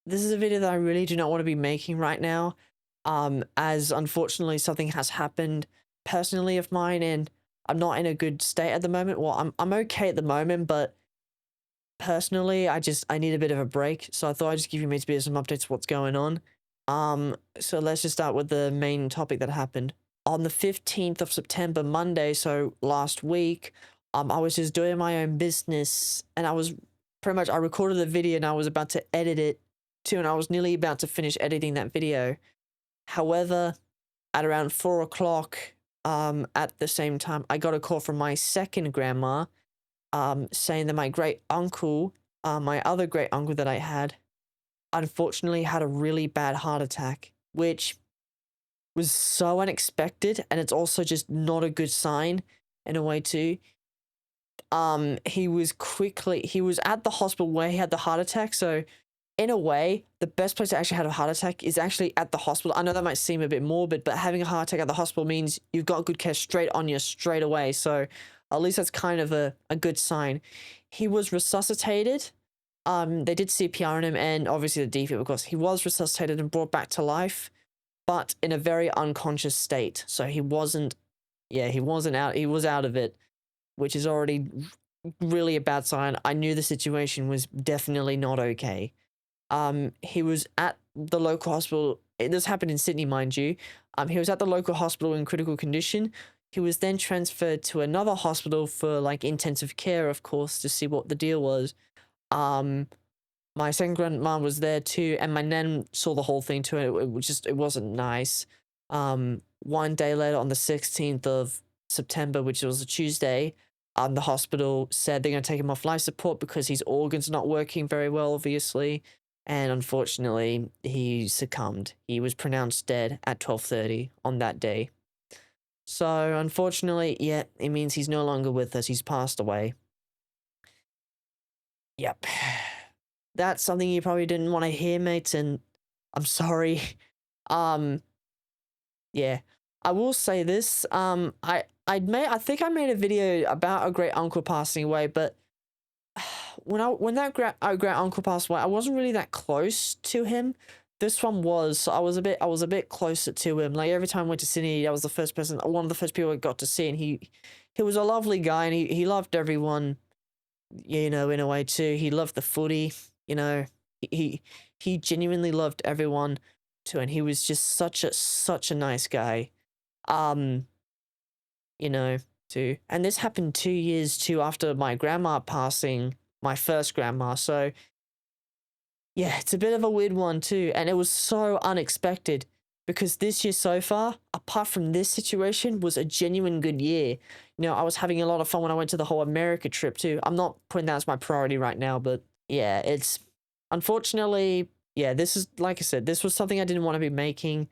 this is a video that I really do not want to be making right now, as unfortunately something has happened personally of mine, and I'm not in a good state at the moment. Well, I'm okay at the moment, but personally, I need a bit of a break. So I thought I'd just give you maybe some updates of what's going on. So let's just start with the main topic that happened on the 15th of September, Monday. So last week, I was just doing my own business, and I was pretty much I recorded the video and I was about to edit it too, and I was nearly about to finish editing that video. However, at around 4 o'clock, at the same time, I got a call from my second grandma, saying that my great uncle, my other great uncle that I had, unfortunately had a really bad heart attack, which was so unexpected, and it's also just not a good sign in a way too. He was at the hospital where he had the heart attack, so in a way, the best place to actually have a heart attack is actually at the hospital. I know that might seem a bit morbid, but having a heart attack at the hospital means you've got good care straight on you straight away. So at least that's kind of a good sign. He was resuscitated. They did CPR on him and obviously the defib, of course. He was resuscitated and brought back to life, but in a very unconscious state. So he wasn't out. He was out of it, which is already really a bad sign. I knew the situation was definitely not okay. He was at the local hospital. This happened in Sydney, mind you. He was at the local hospital in critical condition. He was then transferred to another hospital for like intensive care, of course, to see what the deal was. My second grandma was there too, and my nan saw the whole thing too. And it wasn't nice. One day later, on the 16th of September, which was a Tuesday, the hospital said they're going to take him off life support because his organs are not working very well, obviously. And unfortunately, he succumbed. He was pronounced dead at 12:30 on that day. So unfortunately, yeah, it means he's no longer with us. He's passed away. Yep. That's something you probably didn't want to hear, mates, and I'm sorry. Um, yeah. I will say this. I think I made a video about a great uncle passing away, but when that great uncle passed away, I wasn't really that close to him. This one was, so I was a bit closer to him. Like every time I went to Sydney, I was one of the first people I got to see, and he was a lovely guy, and he loved everyone, you know, in a way too. He loved the footy, you know. He genuinely loved everyone too, and he was just such a nice guy. Um, you know, too. And this happened 2 years too after my grandma passing, my first grandma. So yeah, it's a bit of a weird one too. And it was so unexpected because this year so far, apart from this situation, was a genuine good year. You know, I was having a lot of fun when I went to the whole America trip too. I'm not putting that as my priority right now, but yeah, it's unfortunately, yeah, this is, like I said, this was something I didn't want to be making.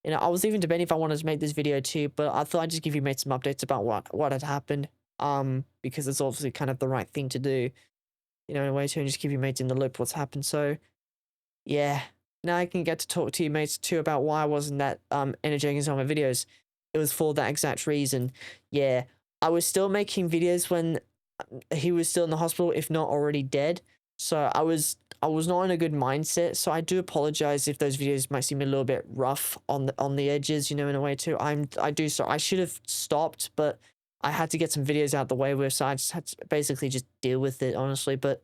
You know, I was even debating if I wanted to make this video too, but I thought I'd just give you mates some updates about what had happened. Because it's obviously kind of the right thing to do, you know, in a way too, and just keep you mates in the loop what's happened. So yeah, now I can get to talk to you mates too about why I wasn't that energetic in some of my videos. It was for that exact reason. Yeah, I was still making videos when he was still in the hospital, if not already dead. So I was not in a good mindset. So I do apologize if those videos might seem a little bit rough on the edges, you know, in a way too. I should have stopped, but I had to get some videos out the way where, so I just had to basically just deal with it, honestly. But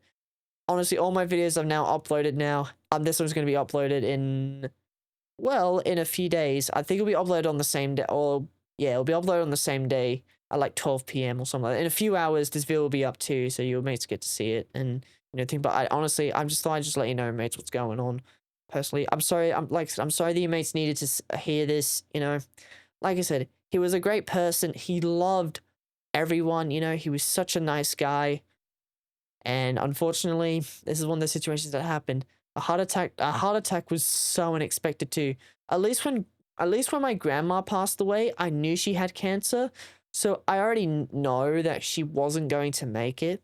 honestly, all my videos I've now uploaded now. This one's going to be uploaded in, well, in a few days. I think it'll be uploaded on the same day, or yeah, it'll be uploaded on the same day at like 12 p.m. or something like that. In a few hours, this video will be up too, so your mates get to see it and, you know, think. But I honestly, I'm just thought I'd just let you know, mates, what's going on. Personally, I'm sorry. I'm sorry that your mates needed to hear this. You know, like I said, he was a great person. He loved everyone. You know, he was such a nice guy. And unfortunately, this is one of the situations that happened. A heart attack was so unexpected too. At least when my grandma passed away, I knew she had cancer. So I already know that she wasn't going to make it.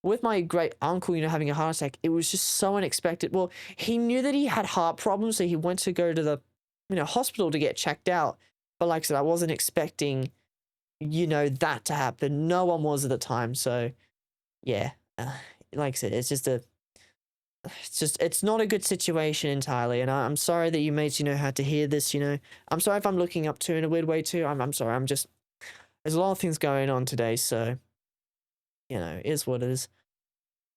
With my great uncle, you know, having a heart attack, it was just so unexpected. Well, he knew that he had heart problems, so he went to go to the, you know, hospital to get checked out. But like I said, I wasn't expecting, you know, that to happen. No one was at the time. So yeah, like I said, it's just it's not a good situation entirely, and I'm sorry that you mates, had to hear this. I'm sorry if I'm looking up to in a weird way too. I'm sorry. I'm just there's a lot of things going on today, so is what it is.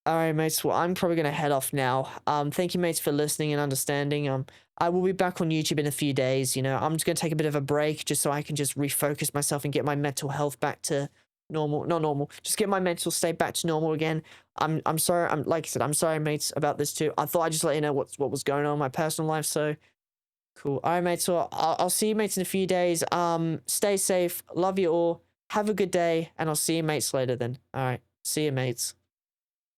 All right, mates. Well, I'm probably gonna head off now. Thank you, mates, for listening and understanding. I will be back on YouTube in a few days. I'm just gonna take a bit of a break just so I can just refocus myself and get my mental health back to normal. Not normal. Just get my mental state back to normal again. I'm sorry. I'm like I said. I'm sorry, mates, about this too. I thought I'd just let you know what was going on in my personal life. So cool. All right, mates. So I'll see you, mates, in a few days. Stay safe. Love you all. Have a good day, and I'll see you, mates, later. Then. All right. See you, mates.